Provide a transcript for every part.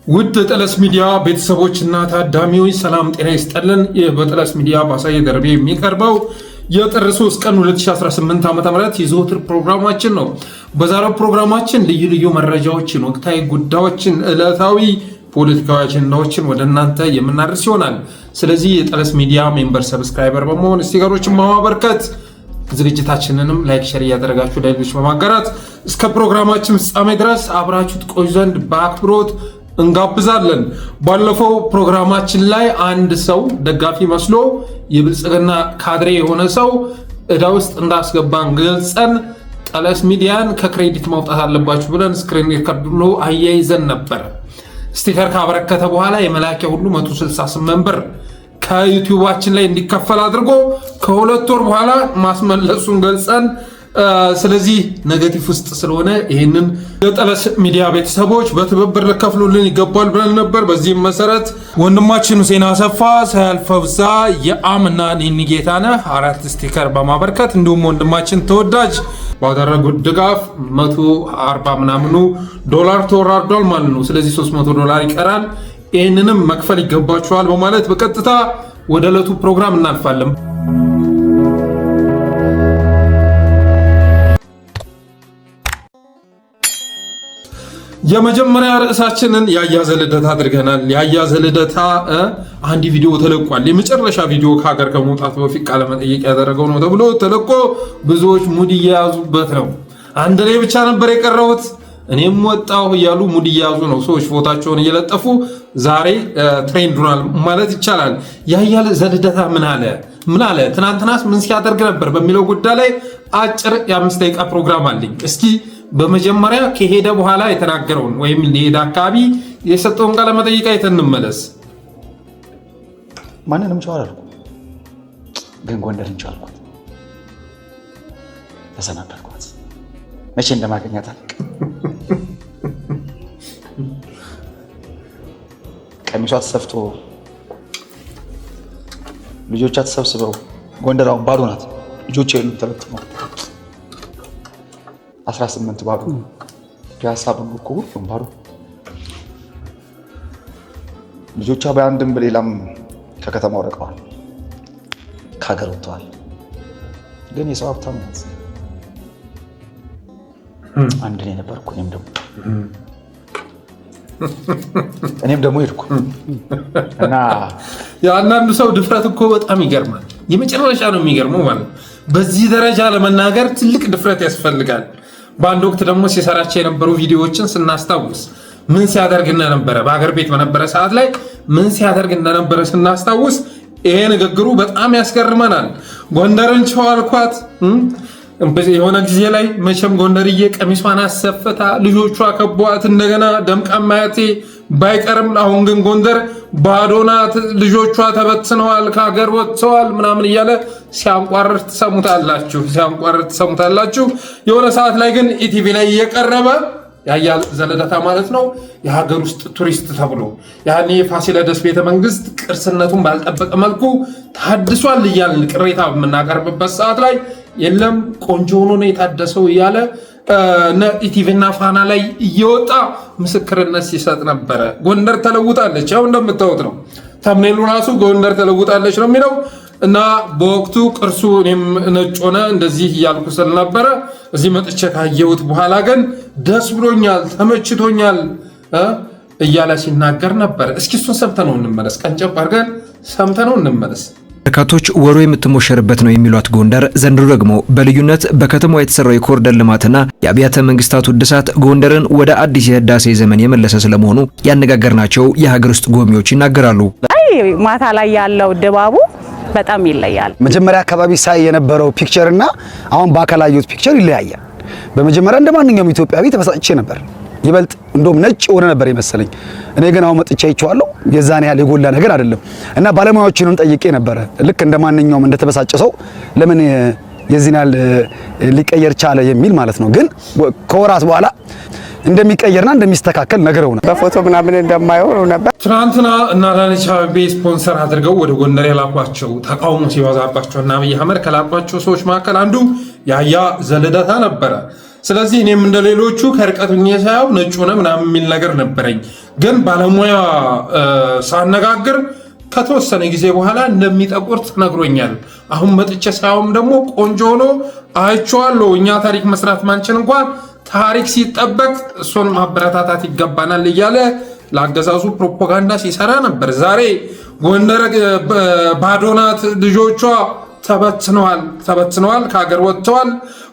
ውድ ጠለስ ሚዲያ ቤተሰቦችና ታዳሚዎች ሰላም ጤና ይስጥልን። በጠለስ ሚዲያ ባሳየ ደርቤ የሚቀርበው የጥር 3 ቀን 2018 ዓ.ም የዘወትር ፕሮግራማችን ነው። በዛሬው ፕሮግራማችን ልዩ ልዩ መረጃዎችን፣ ወቅታዊ ጉዳዮችን፣ ዕለታዊ ፖለቲካዊ አጀንዳዎችን ወደ እናንተ የምናደርስ ይሆናል። ስለዚህ የጠለስ ሚዲያ ሜምበር ሰብስክራይበር በመሆን ስቲከሮችን በማበርከት ዝግጅታችንንም ላይክ ሼር እያደረጋችሁ ለሌሎች በማጋራት እስከ ፕሮግራማችን ፍጻሜ ድረስ አብራችሁ ትቆዩ ዘንድ በአክብሮት እንጋብዛለን። ባለፈው ፕሮግራማችን ላይ አንድ ሰው ደጋፊ መስሎ የብልጽግና ካድሬ የሆነ ሰው ዕዳ ውስጥ እንዳስገባን ገልጸን ጠለስ ሚዲያን ከክሬዲት ማውጣት አለባችሁ ብለን ስክሪን ሪከርድ ብሎ አያይዘን ነበር። ስቲከር ካበረከተ በኋላ የመላኪያ ሁሉ 168 ብር ከዩቲዩባችን ላይ እንዲከፈል አድርጎ ከሁለት ወር በኋላ ማስመለሱን ገልጸን ስለዚህ ኔጌቲቭ ውስጥ ስለሆነ ይሄንን የጠለስ ሚዲያ ቤተሰቦች በትብብር ለከፍሉልን ይገባል ብለን ነበር። በዚህም መሰረት ወንድማችን ሁሴን አሰፋ፣ ሳያልፈብዛ፣ የአምና ኒኒጌታነህ 4 ስቲከር በማበርከት እንዲሁም ወንድማችን ተወዳጅ ባደረጉት ድጋፍ 140 ምናምኑ ዶላር ተወራርዷል ማለት ነው። ስለዚህ $300 ይቀራል። ይህንንም መክፈል ይገባችኋል በማለት በቀጥታ ወደ ዕለቱ ፕሮግራም እናልፋለን። የመጀመሪያ ርዕሳችንን ያያዘ ልደታ አድርገናል። ያያዘ ልደታ አንድ ቪዲዮ ተለቋል። የመጨረሻ ቪዲዮ ከሀገር ከመውጣቱ በፊት ቃለ መጠይቅ ያደረገው ነው ተብሎ ተለቆ ብዙዎች ሙድ እየያዙበት ነው። አንድ ላይ ብቻ ነበር የቀረውት እኔም ወጣሁ እያሉ ሙድ እየያዙ ነው። ሰዎች ፎታቸውን እየለጠፉ ዛሬ ትሬንድ ሆኗል ማለት ይቻላል። ያያዘ ልደታ ምን አለ ትናንትናስ ምን ሲያደርግ ነበር በሚለው ጉዳይ ላይ አጭር የ5 ደቂቃ ፕሮግራም አለኝ። እስኪ በመጀመሪያ ከሄደ በኋላ የተናገረውን ወይም ሊሄድ አካባቢ የሰጠውን ቃለ መጠይቅ አይተን እንመለስ። ማንንም ቻው አላልኩም፣ ግን ጎንደርን ቻው አልኳት። ተሰናበልኳት። መቼ እንደማገኛት አልቅ። ቀሚሷ ተሰፍቶ ልጆቿ ተሰብስበው ጎንደር አሁን ባዶ ናት። ልጆች የሉም ተበትነው 18 ባዶ ፒያሳ ብንኩ ሁሉም ባዶ። ልጆቿ በአንድም በሌላም ከከተማው ረቀዋል፣ ከሀገር ወጥተዋል። ግን የሰው ሀብታም ናት። አንድ ላይ ነበርኩ። እኔም ደግሞ ሄድኩ እና የአንዳንዱ ሰው ድፍረት እኮ በጣም ይገርማል። የመጨረሻ ነው የሚገርመው ማለት በዚህ ደረጃ ለመናገር ትልቅ ድፍረት ያስፈልጋል። በአንድ ወቅት ደግሞ ሲሰራቸው የነበሩ ቪዲዮዎችን ስናስታውስ ምን ሲያደርግ እንደነበረ በሀገር ቤት በነበረ ሰዓት ላይ ምን ሲያደርግ እንደነበረ ስናስታውስ ይሄ ንግግሩ በጣም ያስገርመናል። ጎንደርን ቻው አልኳት። የሆነ ጊዜ ላይ መቼም ጎንደርዬ ቀሚሷን አሰፍታ ልጆቿ ከቧት እንደገና ደምቃ ማየቴ ባይቀርም አሁን ግን ጎንደር ባዶ ናት፣ ልጆቿ ተበትነዋል፣ ከሀገር ወጥተዋል ምናምን እያለ ሲያንቋርር ትሰሙታላችሁ። የሆነ ሰዓት ላይ ግን ኢቲቪ ላይ እየቀረበ ያያዘ ልደታ ማለት ነው የሀገር ውስጥ ቱሪስት ተብሎ ያኔ ፋሲለደስ ቤተመንግስት ቅርስነቱን ባልጠበቀ መልኩ ታድሷል እያልን ቅሬታ በምናቀርብበት ሰዓት ላይ የለም ቆንጆ ሆኖ ነው የታደሰው እያለ ኢቲቪና ፋና ላይ እየወጣ ምስክርነት ሲሰጥ ነበረ። ጎንደር ተለውጣለች፣ ያው እንደምታዩት ነው። ተምኔሉ ራሱ ጎንደር ተለውጣለች ነው የሚለው እና በወቅቱ ቅርሱ እኔም ነጭ ሆነ እንደዚህ እያልኩ ስለነበረ እዚህ መጥቼ ካየሁት በኋላ ግን ደስ ብሎኛል፣ ተመችቶኛል እያለ ሲናገር ነበር። እስኪ እሱን ሰምተነው እንመለስ። ቀንጨብ አድርገን ሰምተነው እንመለስ። በርካቶች ወሮ የምትሞሸርበት ነው የሚሏት ጎንደር ዘንድሮ ደግሞ በልዩነት በከተማዋ የተሰራው የኮሪደር ልማትና የአብያተ መንግስታቱ እድሳት ጎንደርን ወደ አዲስ የህዳሴ ዘመን የመለሰ ስለመሆኑ ያነጋገርናቸው የሀገር ውስጥ ጎብኚዎች ይናገራሉ። ማታ ላይ ያለው ድባቡ በጣም ይለያል። መጀመሪያ አካባቢ ሳይ የነበረው ፒክቸር እና አሁን በአካል ያየሁት ፒክቸር ይለያያል። በመጀመሪያ እንደማንኛውም ኢትዮጵያዊ ተበሳጭቼ ነበር። ይበልጥ እንደውም ነጭ ሆነ ነበር የመሰለኝ። እኔ ግን አሁን መጥቼ አይቼዋለሁ። የዛን ያህል የጎላ ነገር አይደለም እና ባለሙያዎችን ጠይቄ ነበር። ልክ እንደማንኛውም እንደተበሳጨ ሰው ለምን የዚህን ያህል ሊቀየር ቻለ የሚል ማለት ነው። ግን ከወራት በኋላ እንደሚቀየርና እንደሚስተካከል ነገረው ነው። በፎቶ ምናምን እንደማይሆን ነበር። ትናንትና እና አዳነች አቤቤ ስፖንሰር አድርገው ወደ ጎንደር የላኳቸው ተቃውሞ ሲበዛባቸው እና አብይ አህመድ ከላኳቸው ሰዎች መካከል አንዱ ያያዘ ልደታ ነበረ። ስለዚህ እኔም እንደሌሎቹ ከርቀት ሆኜ ሳያው ነጭ ሆነ ምናምን የሚል ነገር ነበረኝ። ግን ባለሙያ ሳነጋግር ከተወሰነ ጊዜ በኋላ እንደሚጠቁር ተነግሮኛል። አሁን መጥቼ ሳያውም ደግሞ ቆንጆ ሆኖ አይቼዋለሁ። እኛ ታሪክ መስራት ማንችል እንኳን ታሪክ ሲጠበቅ እሱን ማበረታታት ይገባናል እያለ ለአገዛዙ ፕሮፓጋንዳ ሲሰራ ነበር። ዛሬ ጎንደር ባዶ ናት፣ ልጆቿ ተበትነዋል፣ ከሀገር ወጥተዋል።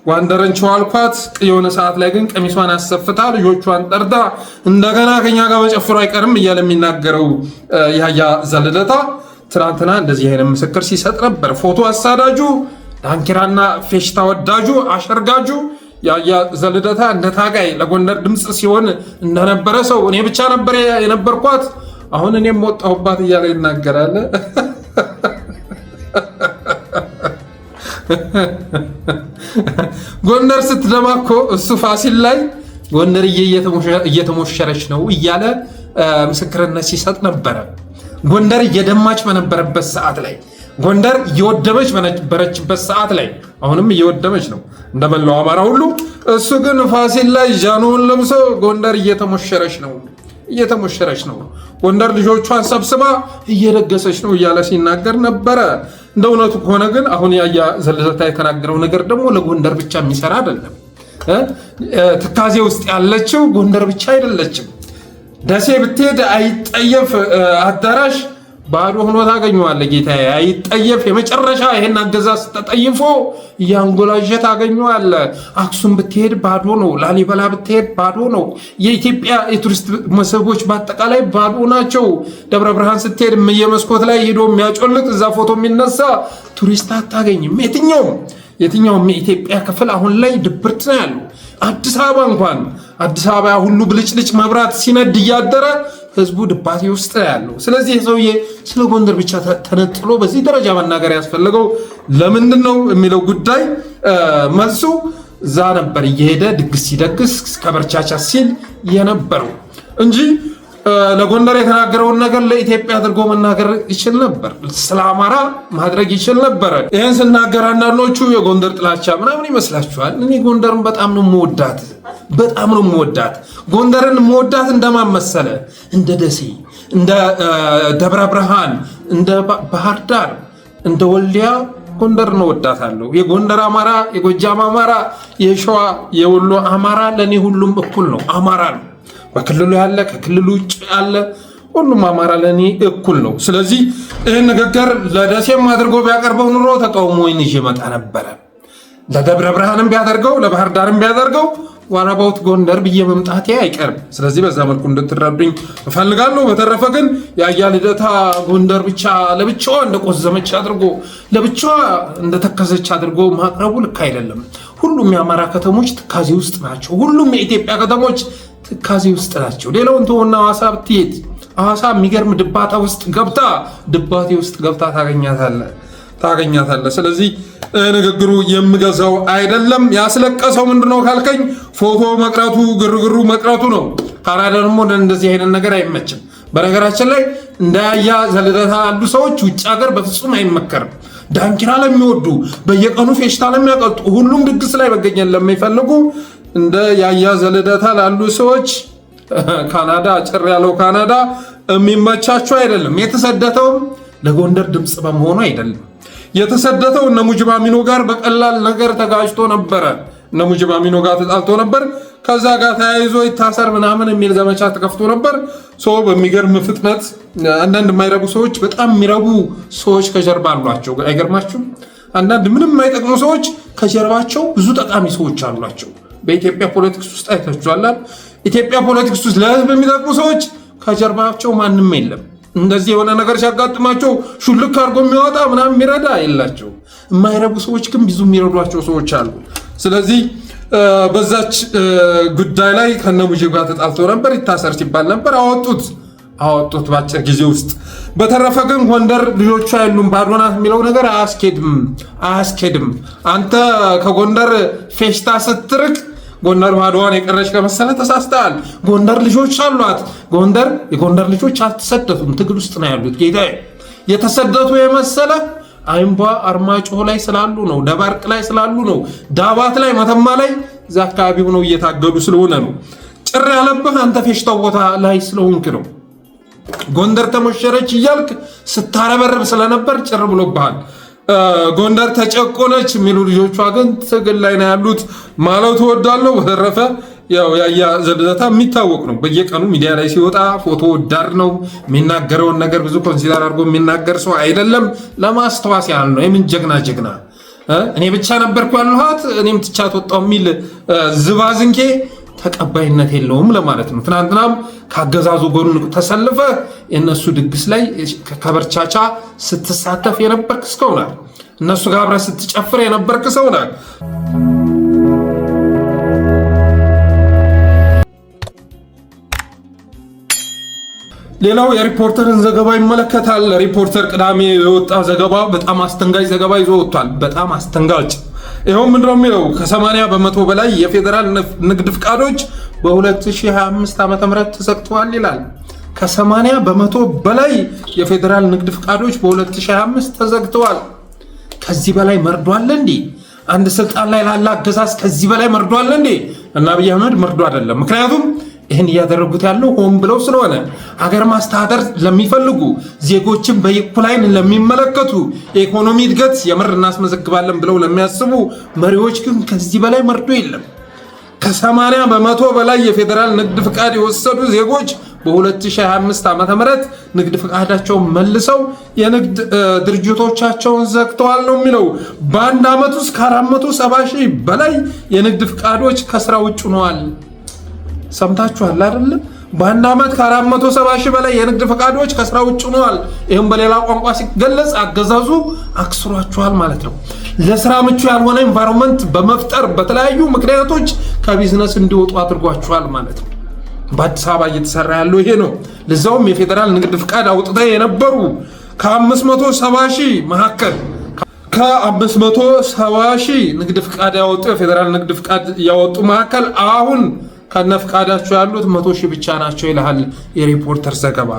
ጎንደርን ቸዋልኳት። የሆነ ሰዓት ላይ ግን ቀሚሷን አሰፍታ ልጆቿን ጠርታ እንደገና ከኛ ጋር መጨፈሩ አይቀርም እያለ የሚናገረው ያያ ዘልደታ ትናንትና እንደዚህ አይነት ምስክር ሲሰጥ ነበር። ፎቶ አሳዳጁ፣ ዳንኪራና ፌሽታ ወዳጁ፣ አሸርጋጁ ያያ ዘልደታ እንደ ታጋይ ለጎንደር ድምፅ ሲሆን እንደነበረ ሰው እኔ ብቻ ነበር የነበርኳት አሁን እኔም ወጣሁባት እያለ ይናገራል። ጎንደር ስትደማ እኮ እሱ ፋሲል ላይ ጎንደርዬ እየተሞሸረች ነው እያለ ምስክርነት ሲሰጥ ነበረ። ጎንደር እየደማች በነበረበት ሰዓት ላይ፣ ጎንደር እየወደመች በነበረችበት ሰዓት ላይ፣ አሁንም እየወደመች ነው እንደመላው አማራ ሁሉ። እሱ ግን ፋሲል ላይ ጃኖውን ለብሶ ጎንደር እየተሞሸረች ነው፣ ጎንደር ልጆቿን ሰብስባ እየደገሰች ነው እያለ ሲናገር ነበረ። እንደ እውነቱ ከሆነ ግን አሁን ያያ ዘልደታ የተናገረው ነገር ደግሞ ለጎንደር ብቻ የሚሰራ አይደለም። ትካዜ ውስጥ ያለችው ጎንደር ብቻ አይደለችም። ደሴ ብትሄድ አይጠየፍ አዳራሽ ባዶ ሆኖ ታገኘዋለህ ጌታዬ። አይጠየፍ የመጨረሻ ይሄን አገዛዝ ተጠይፎ እያንጎላጀ ታገኘዋለህ። አክሱም ብትሄድ ባዶ ነው። ላሊበላ ብትሄድ ባዶ ነው። የኢትዮጵያ የቱሪስት መስህቦች በአጠቃላይ ባዶ ናቸው። ደብረ ብርሃን ስትሄድ የመስኮት ላይ ሄዶ የሚያጮልቅ እዛ ፎቶ የሚነሳ ቱሪስት አታገኝም። የትኛውም የኢትዮጵያ ክፍል አሁን ላይ ድብርት ነው ያለው። አዲስ አበባ ሁሉ ብልጭልጭ መብራት ሲነድ እያደረ ህዝቡ ድባቴ ውስጥ ያለው። ስለዚህ ሰውዬ ስለ ጎንደር ብቻ ተነጥሎ በዚህ ደረጃ መናገር ያስፈልገው ለምንድን ነው የሚለው ጉዳይ መልሱ እዛ ነበር። እየሄደ ድግስ ሲደግስ ከበርቻቻ ሲል የነበረው እንጂ ለጎንደር የተናገረውን ነገር ለኢትዮጵያ አድርጎ መናገር ይችል ነበር። ስለ አማራ ማድረግ ይችል ነበር። ይህን ስናገር አንዳንዶቹ የጎንደር ጥላቻ ምናምን ይመስላችኋል። እኔ ጎንደርን በጣም ነው የምወዳት። ጎንደርን መወዳት እንደማን መሰለ? እንደ ደሴ፣ እንደ ደብረ ብርሃን፣ እንደ ባህር ዳር፣ እንደ ወልዲያ ጎንደር ነው ወዳታለሁ። የጎንደር አማራ፣ የጎጃም አማራ፣ የሸዋ የወሎ አማራ ለኔ ሁሉም እኩል ነው። አማራ ነው። በክልሉ ያለ ከክልሉ ውጭ ያለ ሁሉም አማራ ለኔ እኩል ነው። ስለዚህ ይህን ንግግር ለደሴም አድርጎ ቢያቀርበው ኑሮ ተቃውሞ ይዤ መጣ ነበረ። ለደብረ ብርሃንም ቢያደርገው ለባህር ዳርም ቢያደርገው ዋናባውት ጎንደር ብዬ መምጣቴ አይቀርም። ስለዚህ በዛ መልኩ እንድትረዱኝ እፈልጋለሁ። በተረፈ ግን ያያ ልደታ ጎንደር ብቻ ለብቻዋ እንደቆዘመች አድርጎ ለብቻዋ እንደተከዘች አድርጎ ማቅረቡ ልክ አይደለም። ሁሉም የአማራ ከተሞች ትካዜ ውስጥ ናቸው። ሁሉም የኢትዮጵያ ከተሞች ትካዜ ውስጥ ናቸው። ሌላውን ተወና ሐዋሳ ብትሄድ ሐዋሳ የሚገርም ድባቴ ውስጥ ገብታ ታገኛታለህ። ስለዚህ ንግግሩ የምገዛው አይደለም። ያስለቀሰው ምንድነው ካልከኝ ፎቶ መቅረቱ፣ ግርግሩ መቅረቱ ነው። ካናዳ ደግሞ እንደዚህ አይነት ነገር አይመችም። በነገራችን ላይ እንደ ያያ ዘልደታ ያሉ ሰዎች ውጭ ሀገር በፍጹም አይመከርም። ዳንኪራ ለሚወዱ፣ በየቀኑ ፌሽታ ለሚያቀልጡ፣ ሁሉም ድግስ ላይ መገኘት ለሚፈልጉ እንደ ያያ ዘልደታ ላሉ ሰዎች ካናዳ፣ ጭር ያለው ካናዳ የሚመቻቸው አይደለም። የተሰደተውም ለጎንደር ድምፅ በመሆኑ አይደለም። የተሰደተው እነ ሙጅብ አሚኖ ጋር በቀላል ነገር ተጋጭቶ ነበረ። እነ ሙጅብ አሚኖ ጋር ተጣልቶ ነበር። ከዛ ጋር ተያይዞ ይታሰር ምናምን የሚል ዘመቻ ተከፍቶ ነበር። በሚገርም ፍጥነት አንዳንድ የማይረቡ ሰዎች፣ በጣም የሚረቡ ሰዎች ከጀርባ አሏቸው። አይገርማችሁም? አንዳንድ ምንም የማይጠቅሙ ሰዎች ከጀርባቸው ብዙ ጠቃሚ ሰዎች አሏቸው። በኢትዮጵያ ፖለቲክስ ውስጥ አይታችኋል። ኢትዮጵያ ፖለቲክስ ውስጥ ለህዝብ የሚጠቅሙ ሰዎች ከጀርባቸው ማንም የለም። እንደዚህ የሆነ ነገር ሲያጋጥማቸው ሹልክ አድርጎ የሚወጣ ምናምን የሚረዳ የላቸው። የማይረቡ ሰዎች ግን ብዙ የሚረዷቸው ሰዎች አሉ። ስለዚህ በዛች ጉዳይ ላይ ከነ ሙጂብ ጋር ተጣልቶ ነበር። ይታሰር ሲባል ነበር። አወጡት በአጭር ጊዜ ውስጥ። በተረፈ ግን ጎንደር ልጆቿ የሉም ባዶ ናት የሚለው ነገር አያስኬድም። አንተ ከጎንደር ፌሽታ ስትርቅ ጎንደር ባዶዋን የቀረች ከመሰለ ተሳስተሃል። ጎንደር ልጆች አሏት። የጎንደር ልጆች አልተሰደቱም፣ ትግል ውስጥ ነው ያሉት። ጌታዬ የተሰደቱ የመሰለ አይምባ አርማጭሆ ላይ ስላሉ ነው፣ ደባርቅ ላይ ስላሉ ነው፣ ዳባት ላይ መተማ ላይ እዛ አካባቢ ሆነው እየታገዱ ስለሆነ ነው። ጭር ያለብህ አንተ ፌሽታው ቦታ ላይ ስለሆንክ ነው። ጎንደር ተሞሸረች እያልክ ስታረበረብ ስለነበር ጭር ብሎብሃል። ጎንደር ተጨቆነች የሚሉ ልጆቿ ግን ትግል ላይ ነው ያሉት ማለት እወዳለሁ። በተረፈ ያው ያያ ዘብዘታ የሚታወቅ ነው። በየቀኑ ሚዲያ ላይ ሲወጣ ፎቶ ዳር ነው የሚናገረውን ነገር ብዙ ኮንሲደር አድርጎ የሚናገር ሰው አይደለም። ለማስተዋስ ያህል ነው። የምን ጀግና እኔ ብቻ ነበርኩ ያለኋት እኔም ትቻት ወጣው የሚል ዝባዝንኬ ተቀባይነት የለውም ለማለት ነው። ትናንትናም ካገዛዙ ጎን ተሰልፈ የነሱ ድግስ ላይ ከበርቻቻ ስትሳተፍ የነበርክ ሰው ነህ። እነሱ ጋር አብረህ ስትጨፍር የነበርክ ሰው ነህ። ሌላው የሪፖርተርን ዘገባ ይመለከታል። ሪፖርተር ቅዳሜ የወጣ ዘገባ በጣም አስተንጋጭ ዘገባ ይዞ ወጥቷል። በጣም አስተንጋጭ። ይኸው ምንድነው የሚለው? ከ80 በመቶ በላይ የፌዴራል ንግድ ፍቃዶች በ2025 ዓ.ም ተዘግተዋል ይላል። ከ80 በመቶ በላይ የፌዴራል ንግድ ፍቃዶች በ2025 ተዘግተዋል። ከዚህ በላይ መርዶ አለ እንዴ? አንድ ስልጣን ላይ ላለ አገዛዝ ከዚህ በላይ መርዶ አለ እንዴ? እና አብይ አህመድ መርዶ አይደለም። ምክንያቱም ይህን እያደረጉት ያለው ሆን ብለው ስለሆነ አገር ማስተዳደር ለሚፈልጉ ዜጎችን በእኩል ዓይን ለሚመለከቱ የኢኮኖሚ እድገት የምር እናስመዘግባለን ብለው ለሚያስቡ መሪዎች ግን ከዚህ በላይ መርዶ የለም። ከ80 በመቶ በላይ የፌዴራል ንግድ ፍቃድ የወሰዱ ዜጎች በ2025 ዓ.ም ንግድ ፍቃዳቸውን መልሰው የንግድ ድርጅቶቻቸውን ዘግተዋል ነው የሚለው። በአንድ ዓመት ውስጥ ከ470 ሺህ በላይ የንግድ ፍቃዶች ከስራ ውጭ ሆነዋል። ሰምታችኋል አይደለም? በአንድ ዓመት ከ470 ሺህ በላይ የንግድ ፈቃዶች ከስራ ውጭ ሆነዋል። ይህም በሌላ ቋንቋ ሲገለጽ አገዛዙ አክስሯቸዋል ማለት ነው። ለስራ ምቹ ያልሆነ ኤንቫይሮንመንት በመፍጠር በተለያዩ ምክንያቶች ከቢዝነስ እንዲወጡ አድርጓቸዋል ማለት ነው። በአዲስ አበባ እየተሰራ ያለው ይሄ ነው። ለዛውም የፌዴራል ንግድ ፍቃድ አውጥተው የነበሩ ከ570 ሺህ መካከል ከ570 ሺህ ንግድ ፍቃድ ያወጡ የፌዴራል ንግድ ፍቃድ ያወጡ መካከል አሁን ከነፍቃዳቸው ያሉት 100 ሺህ ብቻ ናቸው ይላል የሪፖርተር ዘገባ።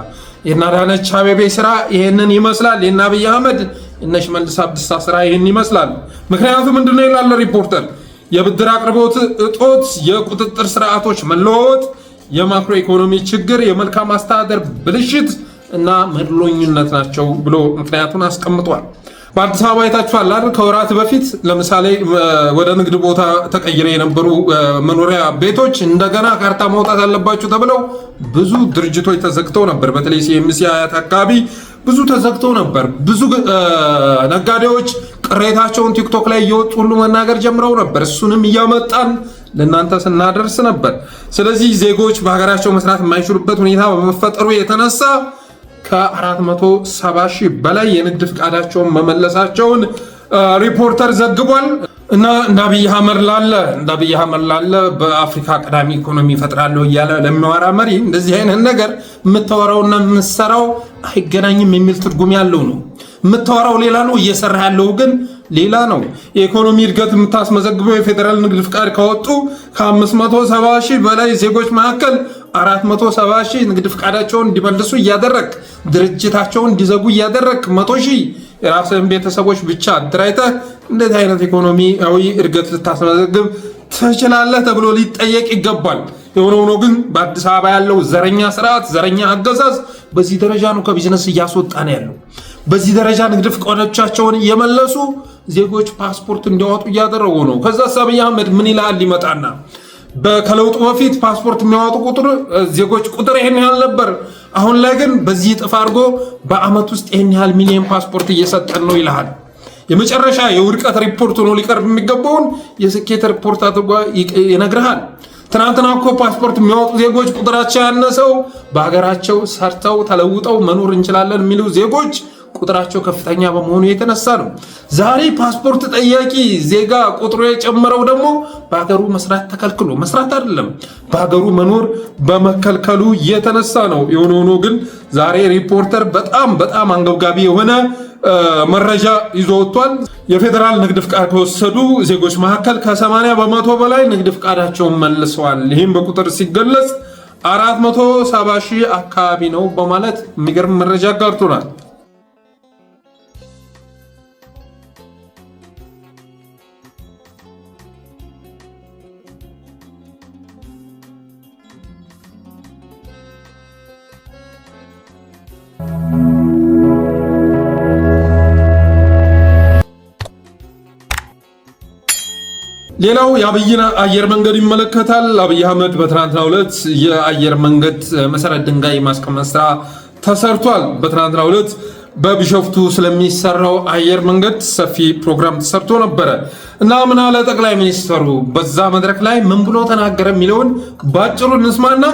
የአዳነች አቤቤ ስራ ይሄንን ይመስላል። የአብይ አህመድ እነ ሽመልስ አብዲሳ ስራ ይሄን ይመስላል። ምክንያቱም ምንድነው ይላል ሪፖርተር? የብድር አቅርቦት እጦት፣ የቁጥጥር ስርዓቶች መለዋወጥ፣ የማክሮ ኢኮኖሚ ችግር፣ የመልካም አስተዳደር ብልሽት እና መድሎኝነት ናቸው ብሎ ምክንያቱን አስቀምጧል። በአዲስ አበባ አይታችኋል አይደል? ከወራት በፊት ለምሳሌ ወደ ንግድ ቦታ ተቀይረው የነበሩ መኖሪያ ቤቶች እንደገና ካርታ ማውጣት አለባቸው ተብለው ብዙ ድርጅቶች ተዘግተው ነበር። በተለይ ሲኤምሲ አያት አካባቢ ብዙ ተዘግተው ነበር። ብዙ ነጋዴዎች ቅሬታቸውን ቲክቶክ ላይ እየወጡ ሁሉ መናገር ጀምረው ነበር። እሱንም እያመጣን ለእናንተ ስናደርስ ነበር። ስለዚህ ዜጎች በሀገራቸው መስራት የማይችሉበት ሁኔታ በመፈጠሩ የተነሳ ከ470 ሺህ በላይ የንግድ ፍቃዳቸውን መመለሳቸውን ሪፖርተር ዘግቧል። እና እንደ አብይ አህመድ ላለ በአፍሪካ ቀዳሚ ኢኮኖሚ ፈጥራለሁ እያለ ለሚያወራ መሪ እንደዚህ አይነት ነገር የምታወራውና የምትሰራው አይገናኝም የሚል ትርጉም ያለው ነው። የምታወራው ሌላ ነው፣ እየሰራ ያለው ግን ሌላ ነው። የኢኮኖሚ እድገት የምታስመዘግበው የፌዴራል ንግድ ፍቃድ ካወጡ ከ570 ሺህ በላይ ዜጎች መካከል 470 ሺህ ንግድ ፍቃዳቸውን እንዲመልሱ እያደረግ ድርጅታቸውን እንዲዘጉ እያደረግ 100 ሺህ የራስህን ቤተሰቦች ብቻ አደራጅተህ እንደዚህ አይነት ኢኮኖሚያዊ እድገት ልታስመዘግብ ትችላለህ ተብሎ ሊጠየቅ ይገባል። የሆነ ሆኖ ግን በአዲስ አበባ ያለው ዘረኛ ስርዓት፣ ዘረኛ አገዛዝ በዚህ ደረጃ ነው ከቢዝነስ እያስወጣ ነው ያለው። በዚህ ደረጃ ንግድ ፍቃዶቻቸውን እየመለሱ ዜጎች ፓስፖርት እንዲያወጡ እያደረጉ ነው። ከዛ አብይ አህመድ ምን ይላል ይመጣና ከለውጡ በፊት ፓስፖርት የሚያወጡ ዜጎች ቁጥር ይሄን ያህል ነበር፣ አሁን ላይ ግን በዚህ እጥፍ አድርጎ በአመት ውስጥ ይሄን ያህል ሚሊዮን ፓስፖርት እየሰጠን ነው ይልሃል። የመጨረሻ የውድቀት ሪፖርት ሆኖ ሊቀርብ የሚገባውን የስኬት ሪፖርት አድርጎ ይነግርሃል። ትናንትና እኮ ፓስፖርት የሚያወጡ ዜጎች ቁጥራቸው ያነሰው በሀገራቸው ሰርተው ተለውጠው መኖር እንችላለን የሚሉ ዜጎች ቁጥራቸው ከፍተኛ በመሆኑ የተነሳ ነው። ዛሬ ፓስፖርት ጠያቂ ዜጋ ቁጥሩ የጨመረው ደግሞ በሀገሩ መስራት ተከልክሎ መስራት አይደለም፣ በሀገሩ መኖር በመከልከሉ የተነሳ ነው። የሆነ ሆኖ ግን ዛሬ ሪፖርተር በጣም አንገብጋቢ የሆነ መረጃ ይዞ ወጥቷል። የፌዴራል ንግድ ፍቃድ ከወሰዱ ዜጎች መካከል ከ80 በመቶ በላይ ንግድ ፍቃዳቸውን መልሰዋል። ይህም በቁጥር ሲገለጽ 470 ሺህ አካባቢ ነው በማለት የሚገርም መረጃ አጋርቶናል። ሌላው የአብይን አየር መንገድ ይመለከታል። አብይ አህመድ በትናንትናው ዕለት የአየር መንገድ መሰረት ድንጋይ ማስቀመጥ ስራ ተሰርቷል። በትናንትናው ዕለት በቢሾፍቱ ስለሚሰራው አየር መንገድ ሰፊ ፕሮግራም ተሰርቶ ነበረ እና ምን አለ ጠቅላይ ሚኒስትሩ በዛ መድረክ ላይ ምን ብሎ ተናገረ የሚለውን ባጭሩ እንስማና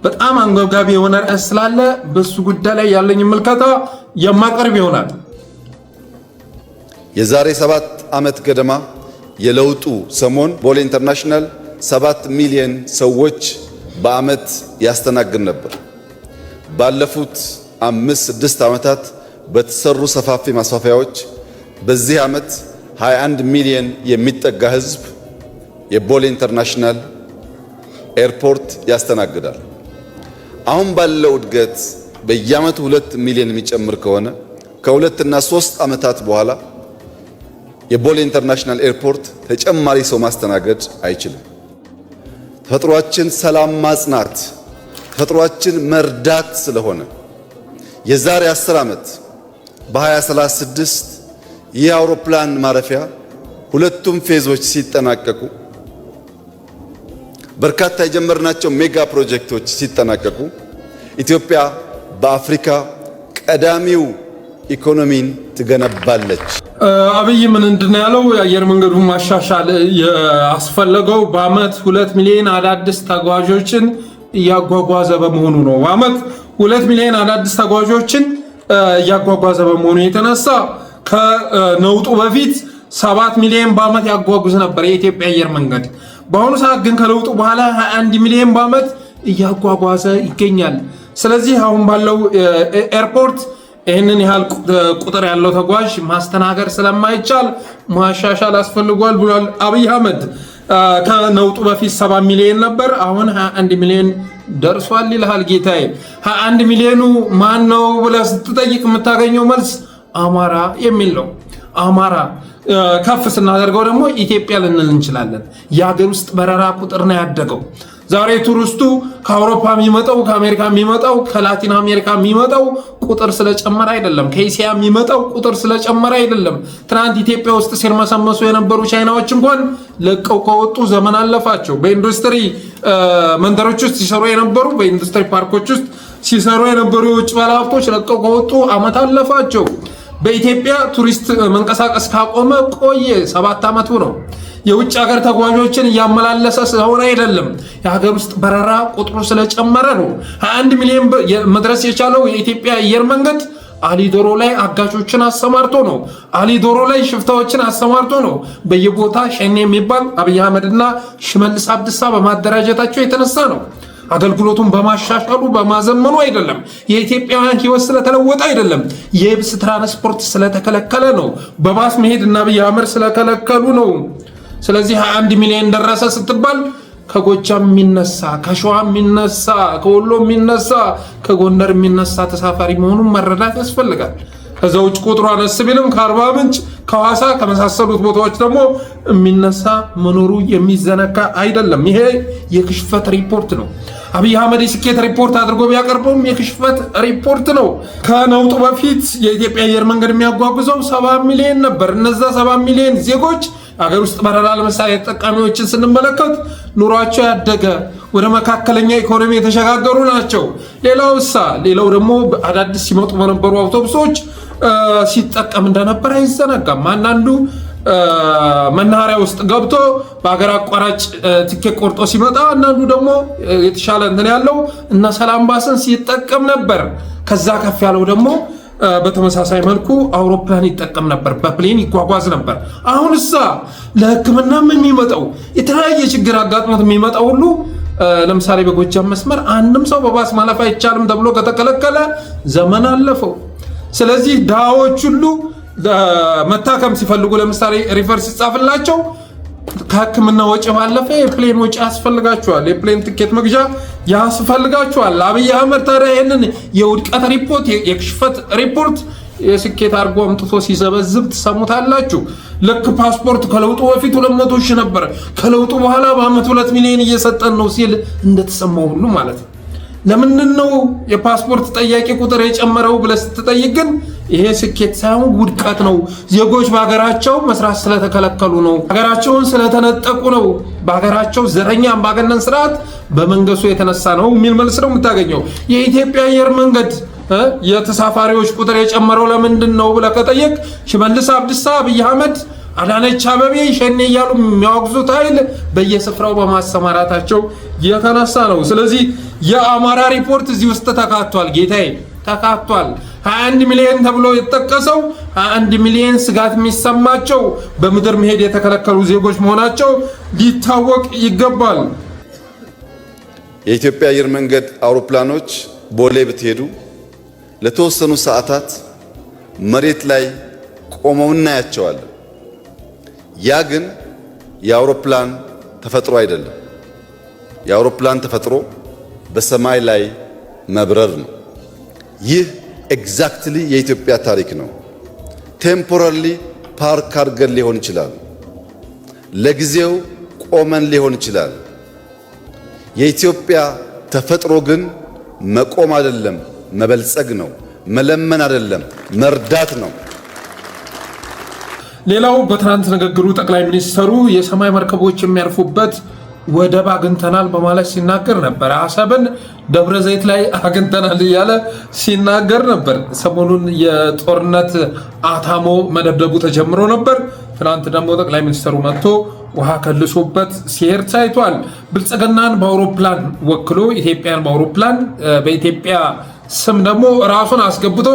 በጣም አንገብጋቢ የሆነ ርዕስ ስላለ በሱ ጉዳይ ላይ ያለኝ ምልከታ የማቀርብ ይሆናል። የዛሬ 7 ዓመት ገደማ የለውጡ ሰሞን ቦሌ ኢንተርናሽናል 7 ሚሊዮን ሰዎች በአመት ያስተናግድ ነበር። ባለፉት 5-6 ዓመታት በተሰሩ ሰፋፊ ማስፋፊያዎች በዚህ ዓመት 21 ሚሊዮን የሚጠጋ ህዝብ የቦሌ ኢንተርናሽናል ኤርፖርት ያስተናግዳል። አሁን ባለው እድገት በየዓመቱ 2 ሚሊዮን የሚጨምር ከሆነ ከ2 እና 3 ዓመታት በኋላ የቦሌ ኢንተርናሽናል ኤርፖርት ተጨማሪ ሰው ማስተናገድ አይችልም። ተፈጥሯችን ሰላም ማጽናት፣ ተፈጥሯችን መርዳት ስለሆነ የዛሬ 10 ዓመት በ2036 ይህ አውሮፕላን ማረፊያ ሁለቱም ፌዞች ሲጠናቀቁ በርካታ የጀመርናቸው ሜጋ ፕሮጀክቶች ሲጠናቀቁ ኢትዮጵያ በአፍሪካ ቀዳሚው ኢኮኖሚን ትገነባለች። አብይ ምን እንደነ ያለው የአየር መንገዱን ማሻሻል ያስፈለገው በአመት 2 ሚሊዮን አዳዲስ ተጓዦችን እያጓጓዘ በመሆኑ ነው። በአመት 2 ሚሊዮን አዳዲስ ተጓዦችን እያጓጓዘ በመሆኑ የተነሳ ከነውጡ በፊት 7 ሚሊዮን በአመት ያጓጉዝ ነበር የኢትዮጵያ አየር መንገድ። በአሁኑ ሰዓት ግን ከለውጡ በኋላ 21 ሚሊዮን በአመት እያጓጓዘ ይገኛል። ስለዚህ አሁን ባለው ኤርፖርት ይህንን ያህል ቁጥር ያለው ተጓዥ ማስተናገድ ስለማይቻል ማሻሻል አስፈልጓል ብሏል አብይ አህመድ። ከነውጡ በፊት 7 ሚሊዮን ነበር፣ አሁን 21 ሚሊዮን ደርሷል ይልሃል ጌታዬ። 21 ሚሊዮኑ ማን ነው ብለህ ስትጠይቅ የምታገኘው መልስ አማራ የሚል ነው። አማራ ከፍ ስናደርገው ደግሞ ኢትዮጵያ ልንል እንችላለን። የሀገር ውስጥ በረራ ቁጥር ነው ያደገው። ዛሬ ቱሪስቱ ከአውሮፓ የሚመጣው ከአሜሪካ የሚመጣው ከላቲን አሜሪካ የሚመጣው ቁጥር ስለጨመረ አይደለም። ከኤሲያ የሚመጣው ቁጥር ስለጨመረ አይደለም። ትናንት ኢትዮጵያ ውስጥ ሲርመሰመሱ የነበሩ ቻይናዎች እንኳን ለቀው ከወጡ ዘመን አለፋቸው። በኢንዱስትሪ መንደሮች ውስጥ ሲሰሩ የነበሩ በኢንዱስትሪ ፓርኮች ውስጥ ሲሰሩ የነበሩ የውጭ ባለሀብቶች ለቀው ከወጡ አመት አለፋቸው። በኢትዮጵያ ቱሪስት መንቀሳቀስ ካቆመ ቆየ 7 ዓመቱ ነው። የውጭ ሀገር ተጓዦችን እያመላለሰ ስለሆነ አይደለም፣ የሀገር ውስጥ በረራ ቁጥሩ ስለጨመረ ነው። 21 ሚሊዮን መድረስ የቻለው የኢትዮጵያ አየር መንገድ አሊዶሮ ላይ አጋቾችን አሰማርቶ ነው። አሊዶሮ ላይ ሽፍታዎችን አሰማርቶ ነው። በየቦታ ሸኔ የሚባል አብይ አህመድና ሽመልስ አብዲሳ በማደራጀታቸው የተነሳ ነው። አገልግሎቱን በማሻሻሉ በማዘመኑ አይደለም። የኢትዮጵያውያን ሕይወት ስለተለወጠ አይደለም። የየብስ ትራንስፖርት ስለተከለከለ ነው። በባስ መሄድ እና አብይ አህመድ ስለከለከሉ ነው። ስለዚህ 21 ሚሊዮን ደረሰ ስትባል ከጎጃም የሚነሳ ከሸዋ የሚነሳ ከወሎ የሚነሳ ከጎንደር የሚነሳ ተሳፋሪ መሆኑን መረዳት ያስፈልጋል። ከዛ ውጭ ቁጥሩ አነስ ቢልም ከአርባ ምንጭ ከሐዋሳ ከመሳሰሉት ቦታዎች ደግሞ የሚነሳ መኖሩ የሚዘነጋ አይደለም። ይሄ የክሽፈት ሪፖርት ነው። አብይ አህመድ የስኬት ሪፖርት አድርጎ ቢያቀርበውም የክሽፈት ሪፖርት ነው። ከነውጡ በፊት የኢትዮጵያ አየር መንገድ የሚያጓጉዘው 7 ሚሊዮን ነበር። እነዛ 7 ሚሊዮን ዜጎች አገር ውስጥ በረራ ለምሳሌ ተጠቃሚዎችን ስንመለከት ኑሯቸው ያደገ ወደ መካከለኛ ኢኮኖሚ የተሸጋገሩ ናቸው። ሌላው ደግሞ አዳዲስ ሲመጡ በነበሩ አውቶቡሶች ሲጠቀም እንደነበር አይዘነጋም። አንዳንዱ መናኸሪያ ውስጥ ገብቶ በአገር አቋራጭ ትኬት ቆርጦ ሲመጣ፣ አንዳንዱ ደግሞ የተሻለ እንትን ያለው እና ሰላም ባስን ሲጠቀም ነበር። ከዛ ከፍ ያለው ደግሞ በተመሳሳይ መልኩ አውሮፕላን ይጠቀም ነበር፣ በፕሌን ይጓጓዝ ነበር። አሁን ለሕክምናም የሚመጣው የተለያየ ችግር አጋጥሞት የሚመጣው ሁሉ ለምሳሌ በጎጃም መስመር አንድም ሰው በባስ ማለፍ አይቻልም ተብሎ ከተከለከለ ዘመን አለፈው። ስለዚህ ድሃዎች ሁሉ መታከም ሲፈልጉ ለምሳሌ ሪፈር ሲጻፍላቸው ከሕክምና ወጪ ባለፈ የፕሌን ወጪ ያስፈልጋቸዋል። የፕሌን ትኬት መግዣ ያስፈልጋቸዋል። አብይ አህመድ ታዲያ ይህንን የውድቀት ሪፖርት የክሽፈት ሪፖርት የስኬት አድርጎ አምጥቶ ሲዘበዝብ ትሰሙታላችሁ። ልክ ፓስፖርት ከለውጡ በፊት 200 ሺህ ነበር፣ ከለውጡ በኋላ በአመት 2 ሚሊዮን እየሰጠን ነው ሲል እንደተሰማው ሁሉ ማለት ነው። ለምንድን ነው የፓስፖርት ጠያቂ ቁጥር የጨመረው ብለህ ስትጠይቅ ግን ይሄ ስኬት ሳይሆን ውድቀት ነው። ዜጎች በሀገራቸው መስራት ስለተከለከሉ ነው። ሀገራቸውን ስለተነጠቁ ነው። በሀገራቸው ዘረኛ አምባገነን ስርዓት በመንገሱ የተነሳ ነው የሚል መልስ ነው የምታገኘው። የኢትዮጵያ አየር መንገድ የተሳፋሪዎች ቁጥር የጨመረው ለምንድን ነው ብለህ ከጠየቅ ሽመልስ አብዲሳ፣ አብይ አህመድ፣ አዳነች አቤቤ ሸኔ እያሉ የሚያወግዙት ኃይል በየስፍራው በማሰማራታቸው የተነሳ ነው። ስለዚህ የአማራ ሪፖርት እዚህ ውስጥ ተካቷል። ጌታዬ ተካቷል። 21 ሚሊዮን ተብሎ የተጠቀሰው 21 ሚሊዮን ስጋት የሚሰማቸው በምድር መሄድ የተከለከሉ ዜጎች መሆናቸው ሊታወቅ ይገባል። የኢትዮጵያ አየር መንገድ አውሮፕላኖች ቦሌ ብትሄዱ ለተወሰኑ ሰዓታት መሬት ላይ ቆመው እናያቸዋለን። ያ ግን የአውሮፕላን ተፈጥሮ አይደለም። የአውሮፕላን ተፈጥሮ በሰማይ ላይ መብረር ነው። ይህ ኤግዛክትሊ የኢትዮጵያ ታሪክ ነው። ቴምፖራሪ ፓርክ አድርገን ሊሆን ይችላል፣ ለጊዜው ቆመን ሊሆን ይችላል። የኢትዮጵያ ተፈጥሮ ግን መቆም አይደለም፣ መበልጸግ ነው። መለመን አይደለም፣ መርዳት ነው። ሌላው በትናንት ንግግሩ ጠቅላይ ሚኒስትሩ የሰማይ መርከቦች የሚያርፉበት ወደብ አግኝተናል በማለት ሲናገር ነበር። አሰብን ደብረ ዘይት ላይ አግኝተናል እያለ ሲናገር ነበር። ሰሞኑን የጦርነት አታሞ መደብደቡ ተጀምሮ ነበር። ትናንት ደግሞ ጠቅላይ ሚኒስትሩ መጥቶ ውሃ ከልሶበት ሲሄድ ታይቷል። ብልጽግናን በአውሮፕላን ወክሎ ኢትዮጵያን በአውሮፕላን በኢትዮጵያ ስም ደግሞ ራሱን አስገብቶ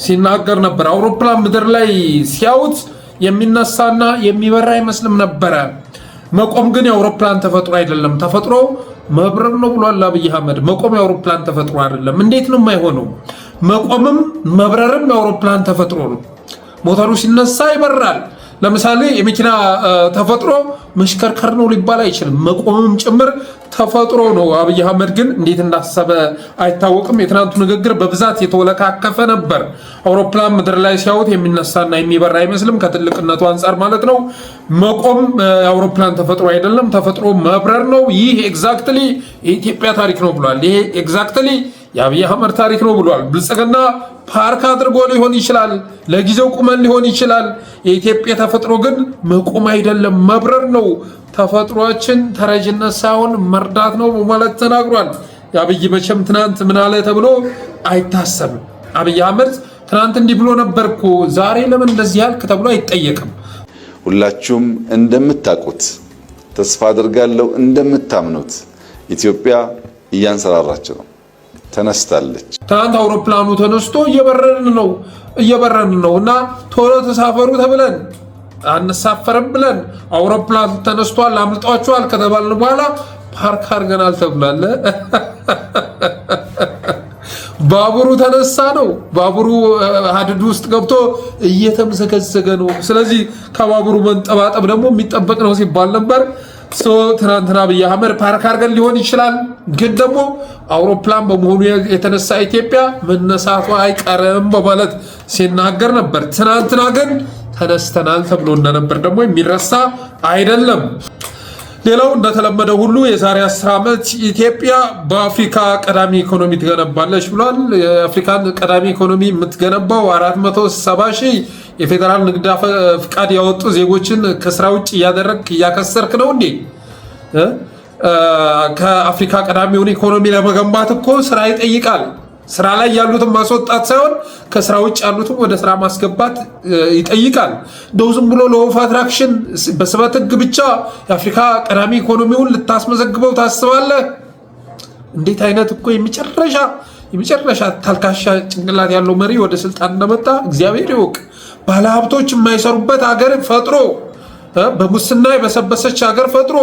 ሲናገር ነበር። አውሮፕላን ምድር ላይ ሲያዩት የሚነሳና የሚበራ አይመስልም ነበረ። መቆም ግን የአውሮፕላን ተፈጥሮ አይደለም፣ ተፈጥሮ መብረር ነው ብሏል አብይ አህመድ። መቆም የአውሮፕላን ተፈጥሮ አይደለም። እንዴት ነው የማይሆነው? መቆምም መብረርም የአውሮፕላን ተፈጥሮ ነው። ሞተሩ ሲነሳ ይበራል። ለምሳሌ የመኪና ተፈጥሮ መሽከርከር ነው ሊባል አይችልም፣ መቆምም ጭምር ተፈጥሮ ነው። አብይ አህመድ ግን እንዴት እንዳሰበ አይታወቅም። የትናንቱ ንግግር በብዛት የተወለካከፈ ነበር። አውሮፕላን ምድር ላይ ሲያዩት የሚነሳና የሚበራ አይመስልም፣ ከትልቅነቱ አንጻር ማለት ነው። መቆም የአውሮፕላን ተፈጥሮ አይደለም፣ ተፈጥሮ መብረር ነው። ይህ ኤግዛክትሊ የኢትዮጵያ ታሪክ ነው ብሏል። ይሄ ኤግዛክትሊ የአብይ አህመድ ታሪክ ነው ብሏል። ብልጽግና ፓርክ አድርጎ ሊሆን ይችላል፣ ለጊዜው ቁመን ሊሆን ይችላል። የኢትዮጵያ ተፈጥሮ ግን መቆም አይደለም፣ መብረር ነው። ተፈጥሯችን ተረጅነት ሳይሆን መርዳት ነው ማለት ተናግሯል። የአብይ መቼም ትናንት ምን አለ ተብሎ አይታሰብም። አብይ አህመድ ትናንት እንዲህ ብሎ ነበርኩ ዛሬ ለምን እንደዚህ ያልክ ተብሎ አይጠየቅም። ሁላችሁም እንደምታውቁት ተስፋ አድርጋለሁ እንደምታምኑት ኢትዮጵያ እያንሰራራች ነው፣ ተነስታለች። ትናንት አውሮፕላኑ ተነስቶ እየበረርን ነው እና ቶሎ ተሳፈሩ ተብለን አንሳፈርም ብለን አውሮፕላኑ ተነስቷል አምልጧቸዋል ከተባልን በኋላ ፓርክ አድርገናል ተብሏል። ባቡሩ ተነሳ ነው። ባቡሩ ሀዲድ ውስጥ ገብቶ እየተምዘገዘገ ነው። ስለዚህ ከባቡሩ መንጠባጠብ ደግሞ የሚጠበቅ ነው ሲባል ነበር። ትናንትና አብይ አህመድ ፓርክ አድርገን ሊሆን ይችላል፣ ግን ደግሞ አውሮፕላን በመሆኑ የተነሳ ኢትዮጵያ መነሳቷ አይቀርም በማለት ሲናገር ነበር። ትናንትና ግን ተነስተናል ተብሎ እንደነበር ደግሞ የሚረሳ አይደለም። ሌላው እንደተለመደ ሁሉ የዛሬ 10 ዓመት ኢትዮጵያ በአፍሪካ ቀዳሚ ኢኮኖሚ ትገነባለች ብሏል። የአፍሪካን ቀዳሚ ኢኮኖሚ የምትገነባው 470 ሺህ የፌዴራል ንግድ ፍቃድ ያወጡ ዜጎችን ከስራ ውጭ እያደረግክ እያከሰርክ ነው እንዴ? ከአፍሪካ ቀዳሚውን ኢኮኖሚ ለመገንባት እኮ ስራ ይጠይቃል። ስራ ላይ ያሉትን ማስወጣት ሳይሆን ከስራ ውጭ ያሉትን ወደ ስራ ማስገባት ይጠይቃል። እንደው ዝም ብሎ ለወፍ አትራክሽን በስበት ህግ ብቻ የአፍሪካ ቀዳሚ ኢኮኖሚውን ልታስመዘግበው ታስባለህ? እንዴት አይነት እኮ የመጨረሻ ታልካሻ ጭንቅላት ያለው መሪ ወደ ስልጣን እንደመጣ እግዚአብሔር ይወቅ። ባለሀብቶች የማይሰሩበት ሀገር ፈጥሮ በሙስና የበሰበሰች ሀገር ፈጥሮ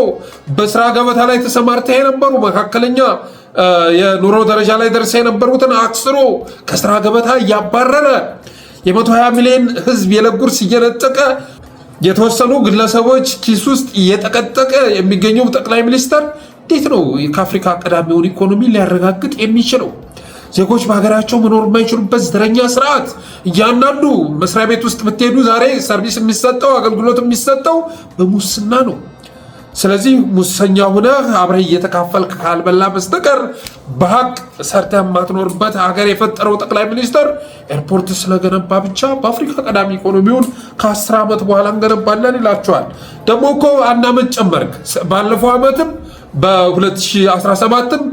በስራ ገበታ ላይ ተሰማርተው የነበሩ መካከለኛ የኑሮ ደረጃ ላይ ደርሰው የነበሩትን አክስሮ ከስራ ገበታ እያባረረ የ120 ሚሊዮን ህዝብ የለጉርስ እየነጠቀ የተወሰኑ ግለሰቦች ኪስ ውስጥ እየጠቀጠቀ የሚገኘው ጠቅላይ ሚኒስትር እንዴት ነው ከአፍሪካ ቀዳሚውን ኢኮኖሚ ሊያረጋግጥ የሚችለው? ዜጎች በሀገራቸው መኖር የማይችሉበት ዘረኛ ስርዓት። እያንዳንዱ መስሪያ ቤት ውስጥ ብትሄዱ ዛሬ ሰርቪስ የሚሰጠው አገልግሎት የሚሰጠው በሙስና ነው። ስለዚህ ሙሰኛ ሆነህ አብረህ እየተካፈልክ ካልበላ በስተቀር በሀቅ ሰርተህ የማትኖርበት ሀገር የፈጠረው ጠቅላይ ሚኒስትር ኤርፖርት ስለገነባ ብቻ በአፍሪካ ቀዳሚ ኢኮኖሚውን ከ10 ዓመት በኋላ እንገነባለን ይላቸዋል። ደግሞ እኮ አንድ ዓመት ጨመርክ። ባለፈው ዓመትም በ2017ም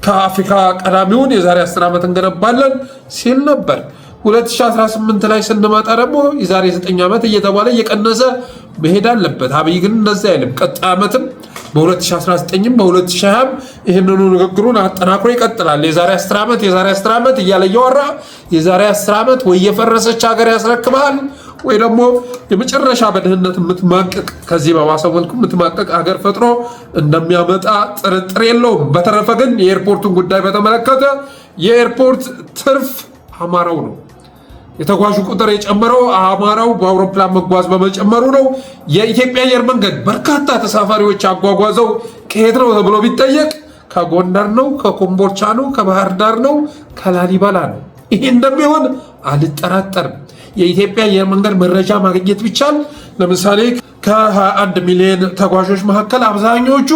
ከአፍሪካ ቀዳሚውን የዛሬ 10 ዓመት እንገነባለን ሲል ነበር። 2018 ላይ ስንመጣ ደግሞ የዛሬ 9 ዓመት እየተባለ እየቀነሰ መሄድ አለበት። አብይ ግን እንደዛ አይልም። ቀጣይ ዓመትም በ2019ም በ2020ም ይህንኑ ንግግሩን አጠናክሮ ይቀጥላል። የዛሬ 10 ዓመት እያለ እያወራ የዛሬ 10 ዓመት ወይ የፈረሰች ሀገር ያስረክባል ወይ ደግሞ የመጨረሻ በድህነት የምትማቀቅ ከዚህ በባሰ መልኩ የምትማቀቅ ሀገር ፈጥሮ እንደሚያመጣ ጥርጥር የለውም። በተረፈ ግን የኤርፖርቱን ጉዳይ በተመለከተ የኤርፖርት ትርፍ አማራው ነው። የተጓዡ ቁጥር የጨመረው አማራው በአውሮፕላን መጓዝ በመጨመሩ ነው። የኢትዮጵያ አየር መንገድ በርካታ ተሳፋሪዎች አጓጓዘው ከየት ነው ተብሎ ቢጠየቅ ከጎንደር ነው፣ ከኮምቦልቻ ነው፣ ከባህር ዳር ነው፣ ከላሊበላ ነው። ይሄ እንደሚሆን አልጠራጠርም። የኢትዮጵያ አየር መንገድ መረጃ ማግኘት ቢቻል ለምሳሌ ከ21 ሚሊዮን ተጓዦች መካከል አብዛኞቹ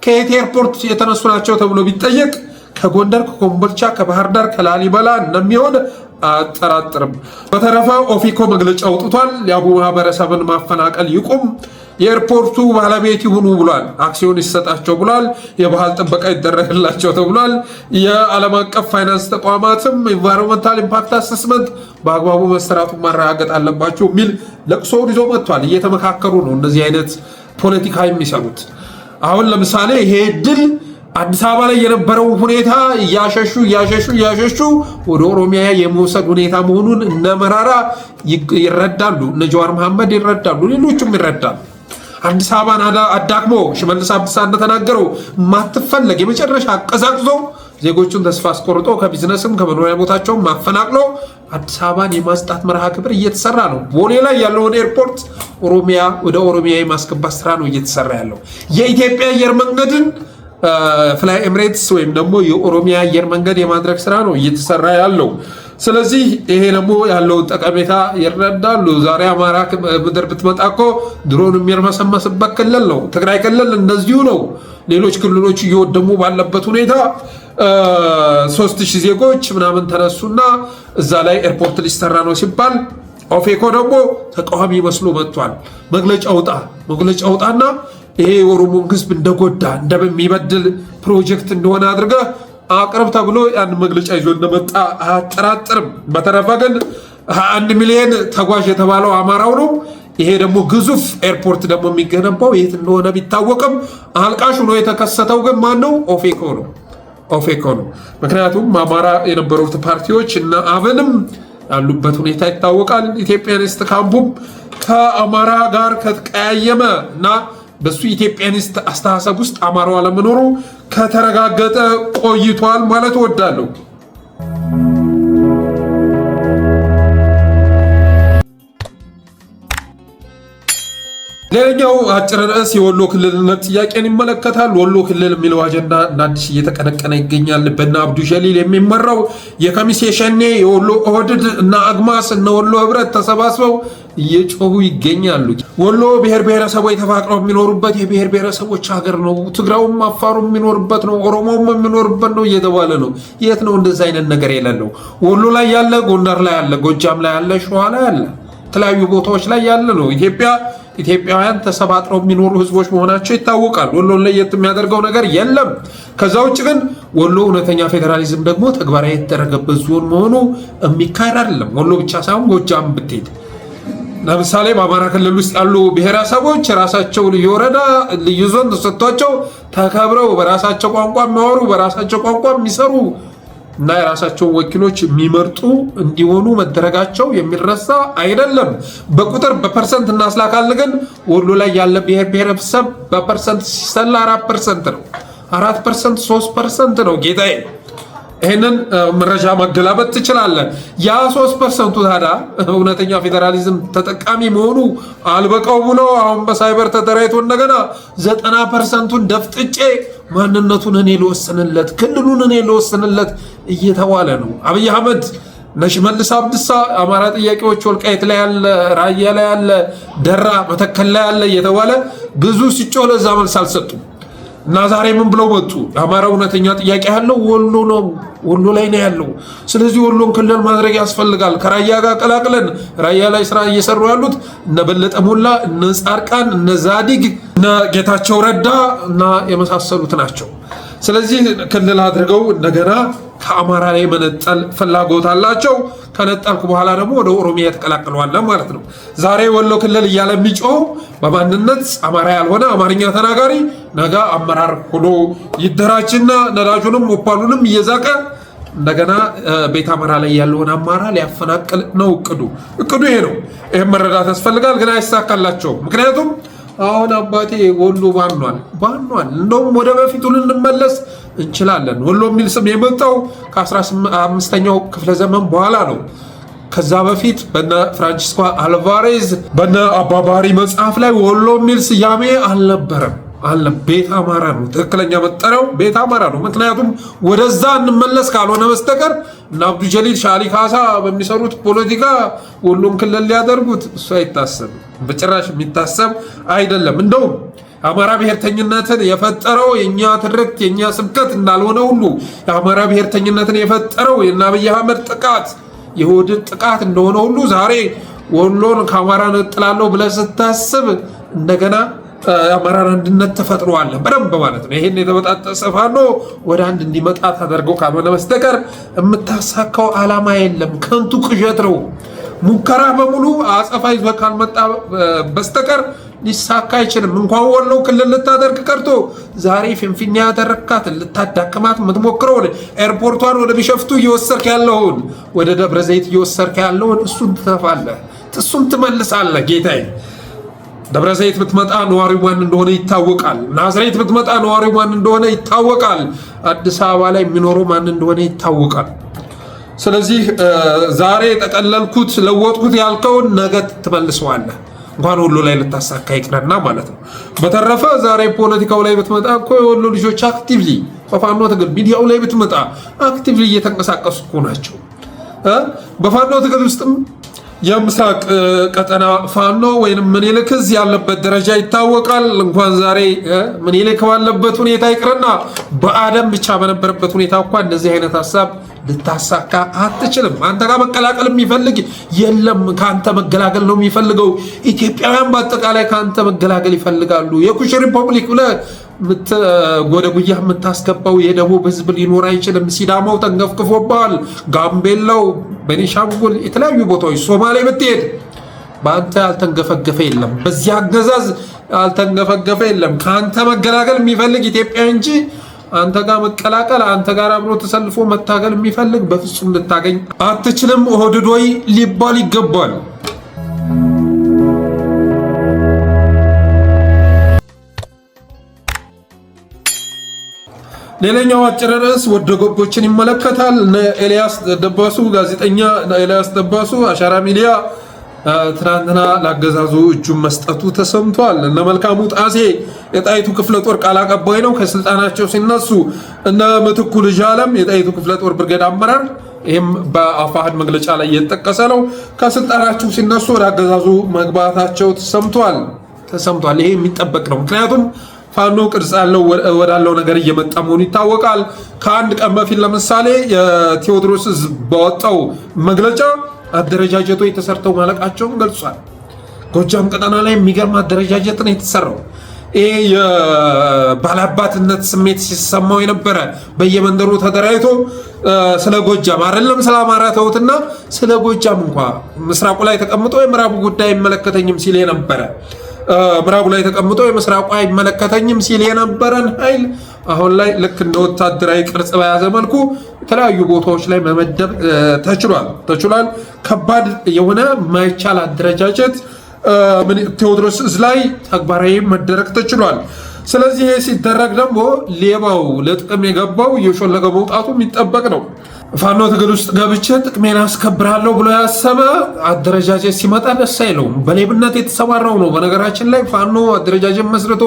ከየት ኤርፖርት የተነሱ ናቸው ተብሎ ቢጠየቅ ከጎንደር፣ ከኮምቦልቻ፣ ከባህር ዳር፣ ከላሊበላ እንደሚሆን አጠራጥርም። በተረፈ ኦፌኮ መግለጫ አውጥቷል። የአቡ ማህበረሰብን ማፈናቀል ይቁም፣ የኤርፖርቱ ባለቤት ይሁኑ ብሏል። አክሲዮን ይሰጣቸው ብሏል። የባህል ጥበቃ ይደረግላቸው ተብሏል። የዓለም አቀፍ ፋይናንስ ተቋማትም ኢንቫይሮንመንታል ኢምፓክት አሰስመንት በአግባቡ መሰራቱን ማረጋገጥ አለባቸው የሚል ለቅሶ ይዞ መጥቷል። እየተመካከሩ ነው እነዚህ አይነት ፖለቲካ የሚሰሩት። አሁን ለምሳሌ ይሄ ድል አዲስ አበባ ላይ የነበረው ሁኔታ እያሸሹ ወደ ኦሮሚያ የመውሰድ ሁኔታ መሆኑን እነ መራራ ይረዳሉ፣ እነ ጀዋር መሐመድ ይረዳሉ፣ ሌሎቹም ይረዳሉ። አዲስ አበባን አዳክሞ ሽመልስ አብዲሳ እንደተናገረው ማትፈለግ የመጨረሻ አቀዛቅዞ ዜጎቹን ተስፋ አስቆርጦ ከቢዝነስም ከመኖሪያ ቦታቸውም ማፈናቅሎ አዲስ አበባን የማስጣት መርሃ ግብር እየተሰራ ነው። ቦሌ ላይ ያለውን ኤርፖርት ወደ ኦሮሚያ የማስገባት ስራ ነው እየተሰራ ያለው። የኢትዮጵያ አየር መንገድን ፍላይ ኤምሬትስ ወይም ደግሞ የኦሮሚያ አየር መንገድ የማድረግ ስራ ነው እየተሰራ ያለው። ስለዚህ ይሄ ደግሞ ያለውን ጠቀሜታ ይረዳሉ። ዛሬ አማራ ምድር ብትመጣ እኮ ድሮን የሚርመሰመስበት ክልል ነው። ትግራይ ክልል እንደዚሁ ነው። ሌሎች ክልሎች እየወደሙ ባለበት ሁኔታ 3000 ዜጎች ምናምን ተነሱና እዛ ላይ ኤርፖርት ሊሰራ ነው ሲባል ኦፌኮ ደግሞ ተቃዋሚ መስሎ መጥቷል። መግለጫ አውጣና ይሄ የኦሮሞን ህዝብ እንደጎዳ እንደሚበድል ፕሮጀክት እንደሆነ አድርገህ አቅርብ ተብሎ ያን መግለጫ ይዞ እንደመጣ አያጠራጥርም። በተረፈ ግን 21 ሚሊዮን ተጓዥ የተባለው አማራው ነው። ይሄ ደግሞ ግዙፍ ኤርፖርት ደግሞ የሚገነባው የት እንደሆነ ቢታወቅም አልቃሽ ሆኖ የተከሰተው ግን ማን ነው? ኦፌኮ ነው። ምክንያቱም አማራ የነበሩት ፓርቲዎች እና አብንም ያሉበት ሁኔታ ይታወቃል። ኢትዮጵያኒስት ካምፑም ከአማራ ጋር ከተቀያየመ እና በሱ ኢትዮጵያኒስት አስተሳሰብ ውስጥ አማራው አለመኖሩ ከተረጋገጠ ቆይቷል ማለት እወዳለሁ። ሌላኛው አጭር ርዕስ የወሎ ክልልነት ጥያቄን ይመለከታል። ወሎ ክልል የሚለው አጀንዳ እንደ አዲስ እየተቀነቀነ ይገኛል። በእነ አብዱ ጀሊል የሚመራው የከሚሴ ሸኔ፣ የወሎ ኦህዴድ እና አግማስ እና ወሎ ህብረት ተሰባስበው እየጮሁ ይገኛሉ። ወሎ ብሔር ብሔረሰቦች ተፋቅረው የሚኖሩበት የብሔር ብሔረሰቦች ሀገር ነው። ትግራውም አፋሩም የሚኖርበት ነው። ኦሮሞም የሚኖርበት ነው እየተባለ ነው። የት ነው እንደዚህ አይነት ነገር የሌለው? ወሎ ላይ ያለ፣ ጎንደር ላይ ያለ፣ ጎጃም ላይ ያለ፣ ሸዋ ላይ ያለ፣ የተለያዩ ቦታዎች ላይ ያለ ነው። ኢትዮጵያውያን ተሰባጥረው የሚኖሩ ህዝቦች መሆናቸው ይታወቃል። ወሎን ለየት የሚያደርገው ነገር የለም። ከዛ ውጭ ግን ወሎ እውነተኛ ፌዴራሊዝም ደግሞ ተግባራዊ የተደረገበት ዞን መሆኑ የሚካሄድ አይደለም። ወሎ ብቻ ሳይሆን ጎጃም ብትሄድ ለምሳሌ በአማራ ክልል ውስጥ ያሉ ብሔረሰቦች ራሳቸው ልዩ ወረዳ፣ ልዩ ዞን ተሰጥቷቸው ተከብረው በራሳቸው ቋንቋ የሚያወሩ በራሳቸው ቋንቋ የሚሰሩ እና የራሳቸውን ወኪሎች የሚመርጡ እንዲሆኑ መደረጋቸው የሚረሳ አይደለም። በቁጥር በፐርሰንት እናስላካል። ግን ወሎ ላይ ያለ ብሔር ብሔረሰብ በፐርሰንት ሲሰላ 4% ነው። 4% 3% ነው ጌታዬ። ይህንን መረጃ ማገላበጥ ትችላለህ። ያ 3% ታዲያ እውነተኛ ፌዴራሊዝም ተጠቃሚ መሆኑ አልበቃው ብሎ አሁን በሳይበር ተደራጅቶ እንደገና 90%ን ደፍጥጬ ማንነቱን እኔ ልወስንለት፣ ክልሉን እኔ ልወስንለት እየተባለ ነው። አብይ አህመድ ሽመልስ አብዲሳ አማራ ጥያቄዎች ወልቃይት ላይ ያለ፣ ራያ ላይ ያለ፣ ደራ መተከል ላይ ያለ እየተባለ ብዙ ሲጮህ ለዛ መልስ አልሰጡም። እና ዛሬ ምን ብለው መጡ? አማራ እውነተኛ ጥያቄ ያለው ወሎ ነው፣ ወሎ ላይ ነው ያለው። ስለዚህ ወሎን ክልል ማድረግ ያስፈልጋል። ከራያ ጋር ቀላቅለን ራያ ላይ ስራ እየሰሩ ያሉት እነ በለጠ ሞላ፣ እነ ጻድቃን፣ እነ ዛዲግ፣ እነ ጌታቸው ረዳ እና የመሳሰሉት ናቸው። ስለዚህ ክልል አድርገው እንደገና ከአማራ ላይ መነጠል ፍላጎት አላቸው። ከነጠልኩ በኋላ ደግሞ ወደ ኦሮሚያ ተቀላቅለዋል ማለት ነው። ዛሬ ወሎ ክልል እያለ የሚጮህ በማንነት አማራ ያልሆነ አማርኛ ተናጋሪ ነገ አመራር ሆኖ ይደራጅና ነዳጁንም ኦፓሉንም እየዛቀ እንደገና ቤት አማራ ላይ ያለውን አማራ ሊያፈናቅል ነው እቅዱ ይሄ ነው። ይሄን መረዳት ያስፈልጋል። ግን አይሳካላቸውም። ምክንያቱም አሁን አባቴ ወሎ ባኗል። እንደውም ወደ በፊቱ ልንመለስ እንችላለን። ወሎ የሚል ስም የመጣው ከ15ኛው ክፍለ ዘመን በኋላ ነው። ከዛ በፊት በነ ፍራንቺስኮ አልቫሬዝ በነ አባባሪ መጽሐፍ ላይ ወሎ የሚል ስያሜ አልነበረም። ቤት አማራ ነው። ትክክለኛ መጠሪያው ቤት አማራ ነው። ምክንያቱም ወደዛ እንመለስ ካልሆነ በስተቀር እና አብዱ ጀሊል ሻሊ ካሳ በሚሰሩት ፖለቲካ ወሎን ክልል ሊያደርጉት እሱ አይታሰብም። በጭራሽ የሚታሰብ አይደለም። እንደውም የአማራ ብሔርተኝነትን የፈጠረው የኛ ትርክት የኛ ስብከት እንዳልሆነ ሁሉ የአማራ ብሔርተኝነትን የፈጠረው የእነ አብይ አህመድ ጥቃት የሆድ ጥቃት እንደሆነ ሁሉ ዛሬ ወሎን ከአማራ ነጥላለሁ ብለህ ስታስብ እንደገና የአማራን አንድነት ተፈጥሯል በደንብ ማለት ነው። ይሄን የተበጣጠሰ ፋኖ ወደ አንድ እንዲመጣ ታደርገው ካልሆነ በስተቀር የምታሳካው ዓላማ የለም። ከንቱ ቅዠት ነው። ሙከራ በሙሉ አጸፋ ይዞ ካልመጣ በስተቀር ሊሳካ አይችልም። እንኳን ወሎ ክልል ልታደርግ ቀርቶ ዛሬ ፊንፊኔ ያደረካትን ልታዳክማት የምትሞክረውን ኤርፖርቷን ወደ ቢሸፍቱ እየወሰድክ ያለውን ወደ ደብረ ዘይት እየወሰድክ ያለውን እሱን ትተፋለህ፣ እሱን ትመልሳለህ። ጌታዬ ደብረ ዘይት ብትመጣ ነዋሪው ማን እንደሆነ ይታወቃል። ናዝሬት ብትመጣ ነዋሪው ማን እንደሆነ ይታወቃል። አዲስ አበባ ላይ የሚኖረው ማን እንደሆነ ይታወቃል። ስለዚህ ዛሬ ጠቀለልኩት ለወጥኩት ያልከውን ነገ ትመልሰዋለህ። እንኳን ወሎ ላይ ልታሳካ ይቅርና ማለት ነው። በተረፈ ዛሬ ፖለቲካው ላይ ብትመጣ እኮ የወሎ ልጆች አክቲቭሊ በፋኖ ትግል ሚዲያው ላይ ብትመጣ አክቲቭሊ እየተንቀሳቀሱ እኮ ናቸው። በፋኖ ትግል ውስጥም የምስራቅ ቀጠና ፋኖ ወይንም ምኒልክ እዝ ያለበት ደረጃ ይታወቃል። እንኳን ዛሬ ምኒልክ ባለበት ሁኔታ ይቅርና በአደም ብቻ በነበረበት ሁኔታ እንኳን እንደዚህ አይነት ሀሳብ ልታሳካ አትችልም። አንተ ጋር መቀላቀል የሚፈልግ የለም። ከአንተ መገላገል ነው የሚፈልገው። ኢትዮጵያውያን በአጠቃላይ ከአንተ መገላገል ይፈልጋሉ። የኩሽ ሪፐብሊክ ብለህ ወደ ጉያ የምታስገባው የደቡብ ህዝብ ሊኖር አይችልም። ሲዳማው ተንገፍግፎብሃል። ጋምቤላው፣ ቤኒሻንጉል፣ የተለያዩ ቦታዎች ሶማሌ ብትሄድ በአንተ ያልተንገፈገፈ የለም። በዚህ አገዛዝ ያልተንገፈገፈ የለም። ከአንተ መገላገል የሚፈልግ ኢትዮጵያ እንጂ አንተ ጋር መቀላቀል አንተ ጋር አብሮ ተሰልፎ መታገል የሚፈልግ በፍጹም ልታገኝ አትችልም። ኦህዴድ ወይ ሊባል ይገባል። ሌላኛው አጭር ርዕስ ወደ ገቦችን ይመለከታል። ኤልያስ ደባሱ ጋዜጠኛ ኤልያስ ደባሱ አሻራ ሚዲያ ትናንትና ላገዛዙ እጁን መስጠቱ ተሰምቷል። እነ መልካሙ ጣሴ የጣይቱ ክፍለ ጦር ቃል አቀባይ ነው ከስልጣናቸው ሲነሱ፣ እነ ምትኩ ልጅ አለም የጣይቱ ክፍለ ጦር ብርጌድ አመራር፣ ይህም በአፋሕድ መግለጫ ላይ እየተጠቀሰ ነው፣ ከስልጣናቸው ሲነሱ ወደ አገዛዙ መግባታቸው ተሰምቷል። ይሄ የሚጠበቅ ነው። ምክንያቱም ፋኖ ቅርጽ ያለው ወዳለው ነገር እየመጣ መሆኑ ይታወቃል። ከአንድ ቀን በፊት ለምሳሌ የቴዎድሮስ በወጣው መግለጫ አደረጃጀቱ የተሰርተው ማለቃቸውን ገልጿል። ጎጃም ቀጠና ላይ የሚገርም አደረጃጀት ነው የተሰራው። ይሄ የባላባትነት ስሜት ሲሰማው የነበረ በየመንደሩ ተደራጅቶ ስለ ጎጃም አይደለም ስለ አማራ ተውትና ስለ ጎጃም እንኳ ምስራቁ ላይ ተቀምጦ የምዕራቡ ጉዳይ አይመለከተኝም ሲል የነበረ ምዕራቡ ላይ ተቀምጦ የምስራቁ አይመለከተኝም ሲል የነበረን ኃይል አሁን ላይ ልክ እንደ ወታደራዊ ቅርጽ በያዘ መልኩ የተለያዩ ቦታዎች ላይ መመደብ ተችሏል። ከባድ የሆነ ማይቻል አደረጃጀት ቴዎድሮስ እዝ ላይ ተግባራዊ መደረግ ተችሏል። ስለዚህ ይሄ ሲደረግ ደግሞ ሌባው ለጥቅም የገባው እየሾለገ መውጣቱ የሚጠበቅ ነው። ፋኖ ትግል ውስጥ ገብቼ ጥቅሜን አስከብራለሁ ብሎ ያሰበ አደረጃጀት ሲመጣ ደስ አይለውም። በሌብነት የተሰማራው ነው። በነገራችን ላይ ፋኖ አደረጃጀት መስርቶ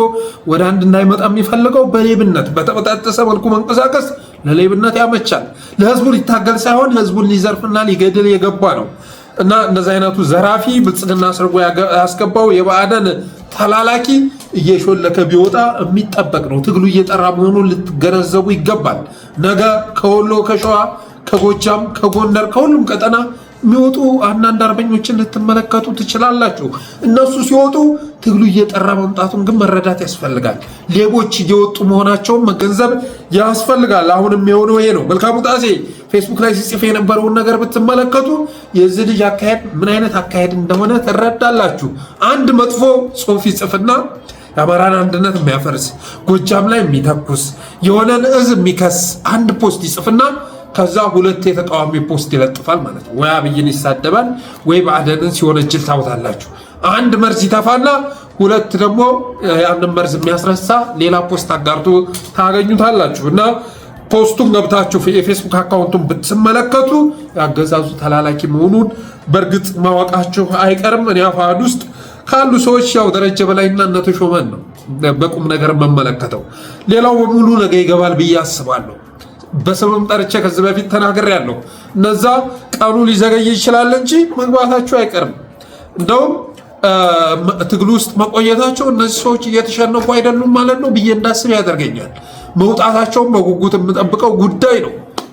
ወደ አንድ እንዳይመጣ የሚፈልገው በሌብነት በተበጣጠሰ መልኩ መንቀሳቀስ ለሌብነት ያመቻል። ለህዝቡ ሊታገል ሳይሆን ህዝቡን ሊዘርፍና ሊገድል የገባ ነው እና እንደዚህ አይነቱ ዘራፊ ብልጽግና ሰርጎ ያስገባው የብአዴን ተላላኪ እየሾለከ ቢወጣ የሚጠበቅ ነው። ትግሉ እየጠራ መሆኑን ልትገነዘቡ ይገባል። ነገ ከወሎ፣ ከሸዋ፣ ከጎጃም፣ ከጎንደር፣ ከሁሉም ቀጠና የሚወጡ አንዳንድ አርበኞችን ልትመለከቱ ትችላላችሁ። እነሱ ሲወጡ ትግሉ እየጠራ መምጣቱን ግን መረዳት ያስፈልጋል። ሌቦች እየወጡ መሆናቸውን መገንዘብ ያስፈልጋል። አሁንም የሆነው ይሄ ነው። መልካሙ ጣሴ ፌስቡክ ላይ ሲጽፍ የነበረውን ነገር ብትመለከቱ የዚህ ልጅ አካሄድ ምን አይነት አካሄድ እንደሆነ ትረዳላችሁ። አንድ መጥፎ ጽሑፍ ይጽፍና የአማራን አንድነት የሚያፈርስ ጎጃም ላይ የሚተኩስ የሆነን እዝ የሚከስ አንድ ፖስት ይጽፍና ከዛ ሁለት የተቃዋሚ ፖስት ይለጥፋል ማለት ነው። ወይ አብይን ይሳደባል ወይ ብአዴንን ሲወነጅል ታውታላችሁ። አንድ መርዝ ይተፋና ሁለት ደግሞ ያንን መርዝ የሚያስረሳ ሌላ ፖስት አጋርቶ ታገኙታላችሁ። እና ፖስቱን ገብታችሁ የፌስቡክ አካውንቱን ብትመለከቱ ያገዛዙ ተላላኪ መሆኑን በእርግጥ ማወቃችሁ አይቀርም። እኔ አፋሕድ ውስጥ ካሉ ሰዎች ያው ደረጀ በላይና እነ ተሾመን ነው በቁም ነገር መመለከተው። ሌላው በሙሉ ነገ ይገባል ብዬ አስባለሁ። በስምም ጠርቼ ከዚህ በፊት ተናግሬያለሁ። እነዛ ቀኑ ሊዘገይ ይችላል እንጂ መግባታቸው አይቀርም። እንደውም ትግሉ ውስጥ መቆየታቸው እነዚህ ሰዎች እየተሸነፉ አይደሉም ማለት ነው ብዬ እንዳስብ ያደርገኛል። መውጣታቸውን በጉጉት የምጠብቀው ጉዳይ ነው።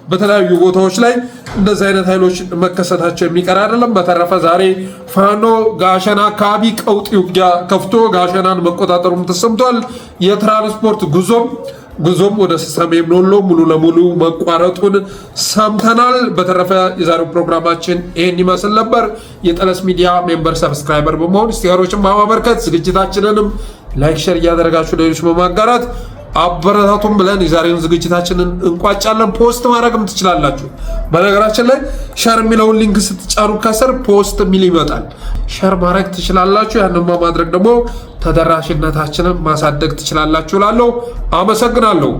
በተለያዩ ቦታዎች ላይ እንደዚህ አይነት ኃይሎች መከሰታቸው የሚቀር አይደለም። በተረፈ ዛሬ ፋኖ ጋሸና አካባቢ ቀውጢ ውጊያ ከፍቶ ጋሸናን መቆጣጠሩም ተሰምቷል። የትራንስፖርት ጉዞም ወደ ሰሜን ወሎ ሙሉ ለሙሉ መቋረጡን ሰምተናል። በተረፈ የዛሬው ፕሮግራማችን ይህን ይመስል ነበር። የጠለስ ሚዲያ ሜምበር ሰብስክራይበር በመሆን ስቲከሮችን በማበርከት ዝግጅታችንንም ላይክ፣ ሸር እያደረጋችሁ ሌሎች በማጋራት አበረታቱም ብለን የዛሬውን ዝግጅታችንን እንቋጫለን። ፖስት ማድረግም ትችላላችሁ። በነገራችን ላይ ሸር የሚለውን ሊንክ ስትጫኑ ከስር ፖስት የሚል ይመጣል። ሸር ማድረግ ትችላላችሁ። ያንን በማድረግ ደግሞ ተደራሽነታችንን ማሳደግ ትችላላችሁ እላለሁ። አመሰግናለሁ።